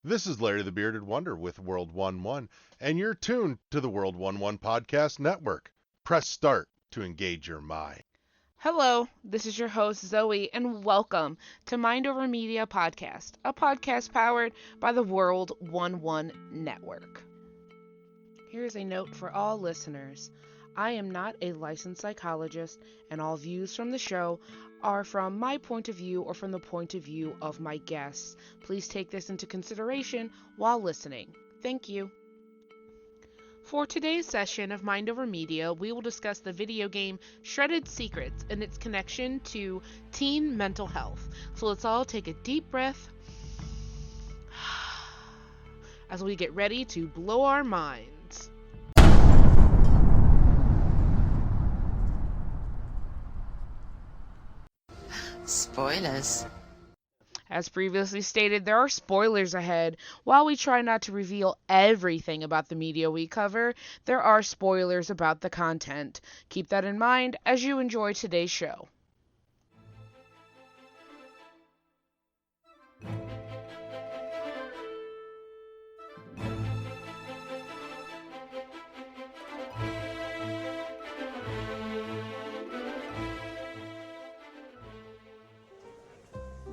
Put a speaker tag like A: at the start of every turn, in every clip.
A: This is Larry the Bearded Wonder with World 1 and you're tuned to the World 1 Podcast Network. Press start to engage your mind.
B: Hello, this is your host Zoe, and welcome to Mind Over Media Podcast, a podcast powered by the World 1 Network. Here is a note for all listeners. I am not a licensed psychologist, and all views from the show are from my point of view or from the point of view of my guests. Please take this into consideration while listening. Thank you. For today's session of Mind Over Media, we will discuss the video game Shredded Secrets and its connection to teen mental health. So let's all take a deep breath as we get ready to blow our minds.
C: Spoilers.
B: As previously stated, there are spoilers ahead. While we try not to reveal everything about the media we cover, there are spoilers about the content. Keep that in mind as you enjoy today's show.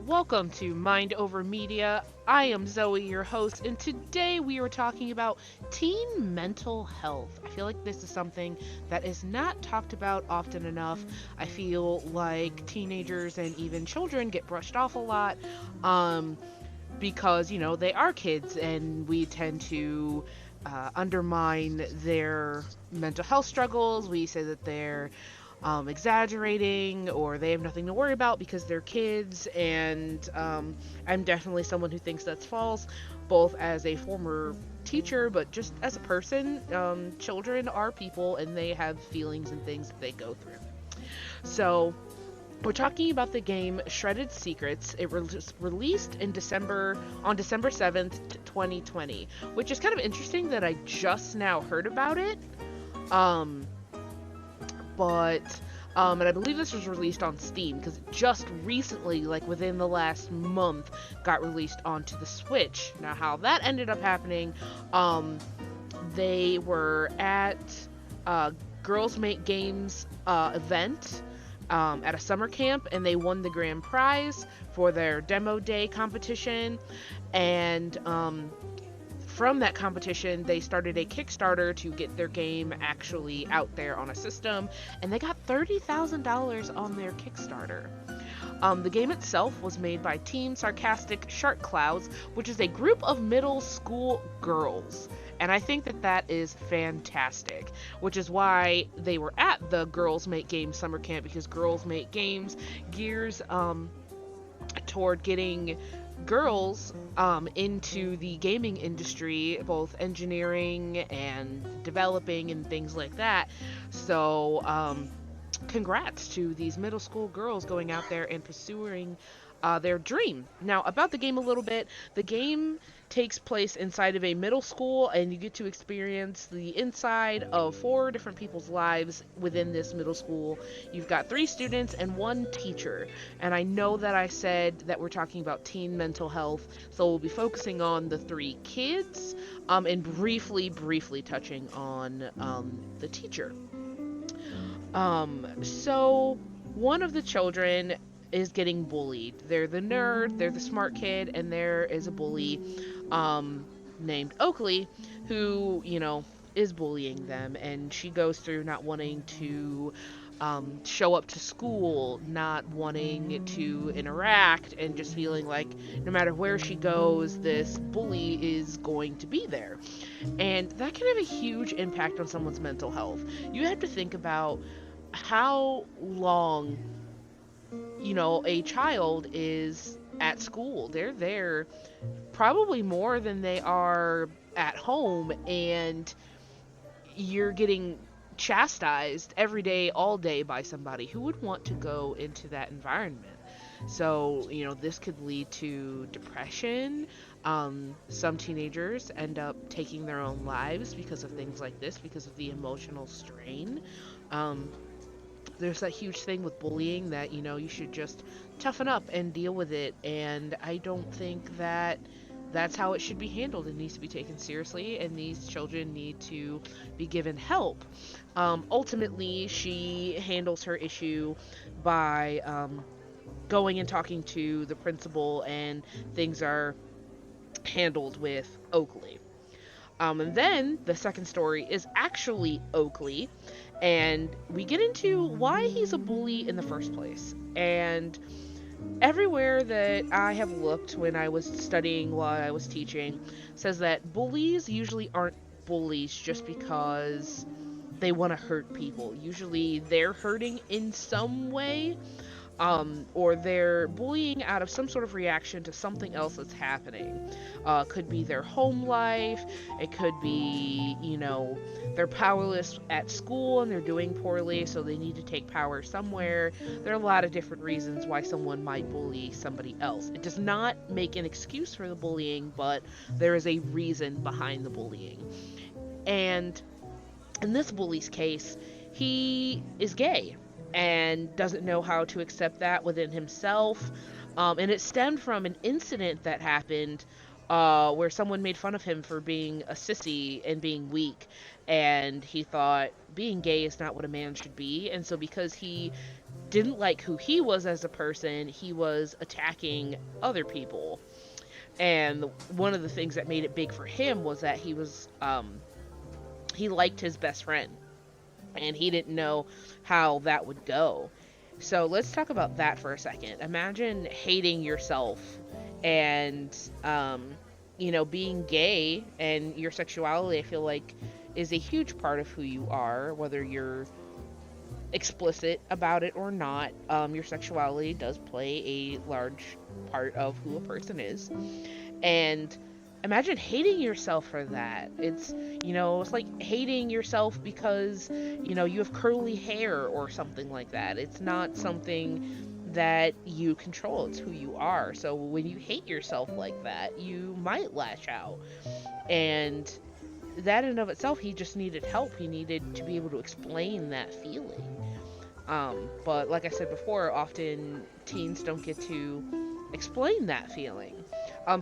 B: Welcome to Mind Over Media. I am Zoe, your host, and today we are talking about teen mental health. I feel like this is something that is not talked about often enough. I feel like teenagers and even children get brushed off a lot because, they are kids and we tend to undermine their mental health struggles. We say that they're exaggerating or they have nothing to worry about because they're kids, and I'm definitely someone who thinks that's false, both as a former teacher but just as a person. Children are people and they have feelings and things that they go through. So we're talking about the game Shredded Secrets. It was released in on December 7th, 2020, which is kind of interesting that I just now heard about it. And I believe this was released on Steam because it just recently, like within the last month, got released onto the Switch. Now, how that ended up happening, they were at Girls Make Games event at a summer camp, and they won the grand prize for their demo day competition. And from that competition, they started a Kickstarter to get their game actually out there on a system, and they got $30,000 on their Kickstarter. The game itself was made by Team Sarcastic Shark Clouds, which is a group of middle school girls. And I think that that is fantastic, which is why they were at the Girls Make Games summer camp, because Girls Make Games gears toward getting girls into the gaming industry, both engineering and developing and things like that. So congrats to these middle school girls going out there and pursuing their dream. Now, about the game a little bit, the game takes place inside of a middle school, and you get to experience the inside of 4 different people's lives within this middle school. You've got 3 students and 1 teacher, and I know that I said that we're talking about teen mental health, so we'll be focusing on the 3 kids, and briefly touching on the teacher. So one of the children is getting bullied. They're the nerd, they're the smart kid, and there is a bully named Oakley who, is bullying them, and she goes through not wanting to show up to school, not wanting to interact, and just feeling like no matter where she goes, this bully is going to be there. And that can have a huge impact on someone's mental health. You have to think about how long a child is at school. They're there probably more than they are at home, and you're getting chastised every day, all day by somebody. Who would want to go into that environment? So, this could lead to depression. Some teenagers end up taking their own lives because of things like this, because of the emotional strain. There's that huge thing with bullying that, you should just toughen up and deal with it. And I don't think that that's how it should be handled. It needs to be taken seriously, and these children need to be given help. Ultimately, she handles her issue by going and talking to the principal, and things are handled with Oakley. And then the second story is actually Oakley, and we get into why he's a bully in the first place. And everywhere that I have looked when I was studying while I was teaching says that bullies usually aren't bullies just because they want to hurt people. Usually they're hurting in some way, or they're bullying out of some sort of reaction to something else that's happening. Could be their home life, it could be, they're powerless at school and they're doing poorly, so they need to take power somewhere. There are a lot of different reasons why someone might bully somebody else. It does not make an excuse for the bullying, but there is a reason behind the bullying. And in this bully's case, he is gay and doesn't know how to accept that within himself. And it stemmed from an incident that happened where someone made fun of him for being a sissy and being weak. And he thought being gay is not what a man should be. And so because he didn't like who he was as a person, he was attacking other people. And one of the things that made it big for him was that he liked his best friend, and he didn't know how that would go. So let's talk about that for a second. Imagine hating yourself and, being gay, and your sexuality, I feel like, is a huge part of who you are, whether you're explicit about it or not. Your sexuality does play a large part of who a person is. And imagine hating yourself for that. It's like hating yourself because, you have curly hair or something like that. It's not something that you control. It's who you are. So when you hate yourself like that, you might lash out. And that in and of itself, he just needed help. He needed to be able to explain that feeling. But like I said before, often teens don't get to explain that feeling.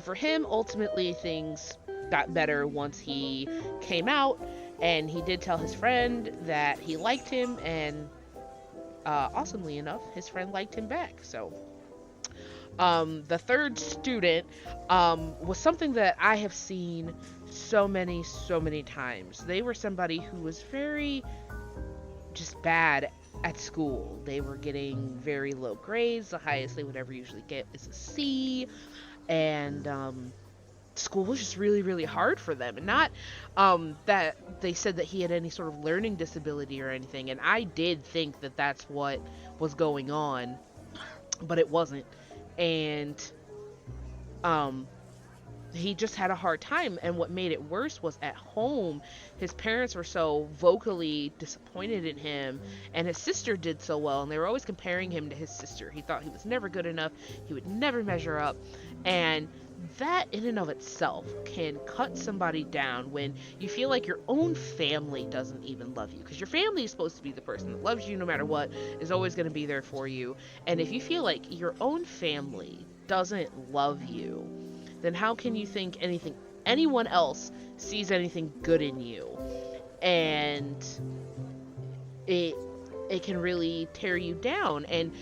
B: For him, ultimately, things got better once he came out, and he did tell his friend that he liked him, and awesomely enough, his friend liked him back. So the third student was something that I have seen so many times. They were somebody who was very just bad at school. They were getting very low grades. The highest they would ever usually get is a C. And school was just really hard for them. And not that they said that he had any sort of learning disability or anything. And I did think that that's what was going on, but it wasn't. And he just had a hard time. And what made it worse was at home, his parents were so vocally disappointed in him, and his sister did so well, and they were always comparing him to his sister. He thought he was never good enough, he would never measure up. And that in and of itself can cut somebody down when you feel like your own family doesn't even love you, because your family is supposed to be the person that loves you no matter what, is always going to be there for you. And if you feel like your own family doesn't love you, then how can you think anyone else sees anything good in you? And it can really tear you down. And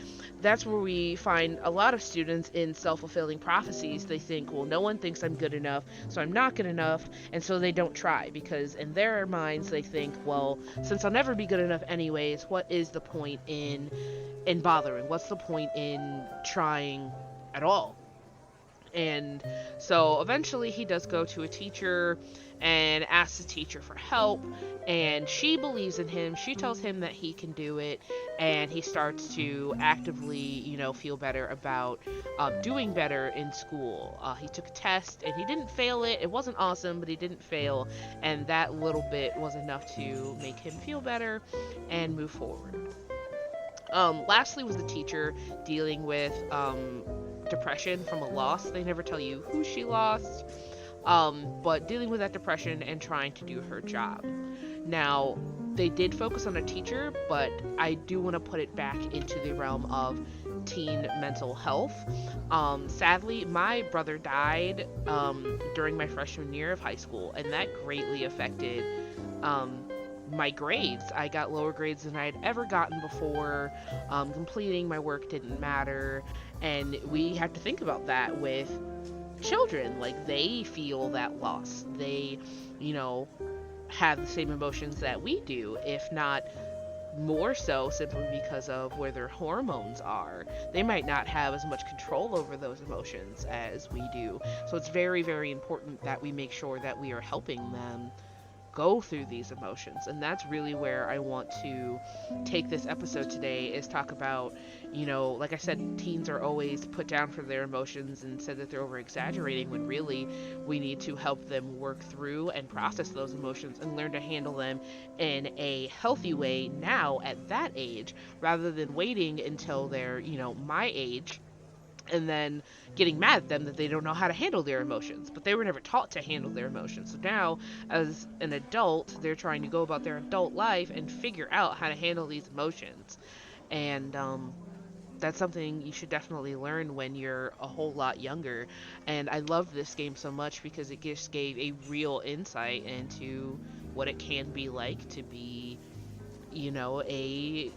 B: that's where we find a lot of students in self-fulfilling prophecies. They think, well, no one thinks I'm good enough, so I'm not good enough, and so they don't try, because in their minds they think, well, since I'll never be good enough anyways, what is the point in bothering? What's the point in trying at all? And so eventually he does go to a teacher and asks the teacher for help, and she believes in him. She tells him that he can do it, and he starts to actively, feel better about doing better in school. He took a test and he didn't fail it. It wasn't awesome, but he didn't fail, and that little bit was enough to make him feel better and move forward. Lastly was the teacher dealing with depression from a loss. They never tell you who she lost, but dealing with that depression and trying to do her job. Now, they did focus on a teacher, but I do want to put it back into the realm of teen mental health. Sadly, my brother died during my freshman year of high school, and that greatly affected my grades. I got lower grades than I had ever gotten before. Completing my work didn't matter, and we have to think about that with children. Like, they feel that loss. They, have the same emotions that we do, if not more so, simply because of where their hormones are. They might not have as much control over those emotions as we do. So it's very, very important that we make sure that we are helping them go through these emotions. And that's really where I want to take this episode today, is talk about, like I said, teens are always put down for their emotions and said that they're over exaggerating, when really we need to help them work through and process those emotions and learn to handle them in a healthy way now at that age, rather than waiting until they're, my age, and then getting mad at them that they don't know how to handle their emotions. But they were never taught to handle their emotions. So now, as an adult, they're trying to go about their adult life and figure out how to handle these emotions. And that's something you should definitely learn when you're a whole lot younger. And I love this game so much because it just gave a real insight into what it can be like to be, a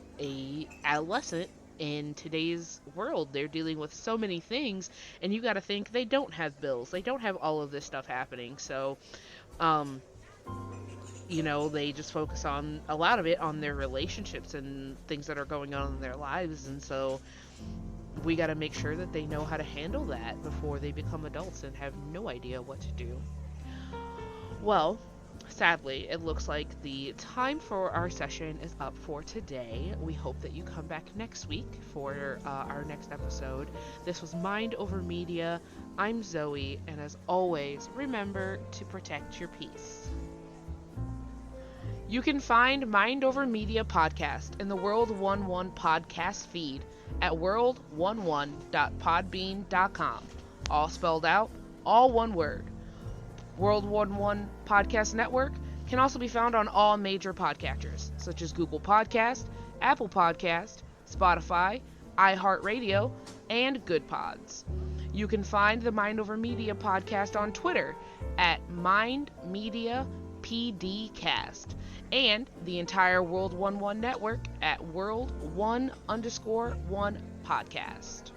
B: adolescent. In today's world, they're dealing with so many things, and you got to think they don't have bills, they don't have all of this stuff happening. So they just focus on a lot of it on their relationships and things that are going on in their lives. And so we got to make sure that they know how to handle that before they become adults and have no idea what to do. Well, sadly, it looks like the time for our session is up for today. We hope that you come back next week for our next episode. This was Mind Over Media. I'm Zoe, and as always, remember to protect your peace. You can find Mind Over Media podcast in the World 11 podcast feed at world11.podbean.com. All spelled out, all one word. World 11 Podcast Network can also be found on all major podcatchers, such as Google Podcast, Apple Podcast, Spotify, iHeartRadio, and Good Pods. You can find the Mind Over Media podcast on Twitter at MindMediaPDcast, and the entire World 11 network at World1_1 podcast.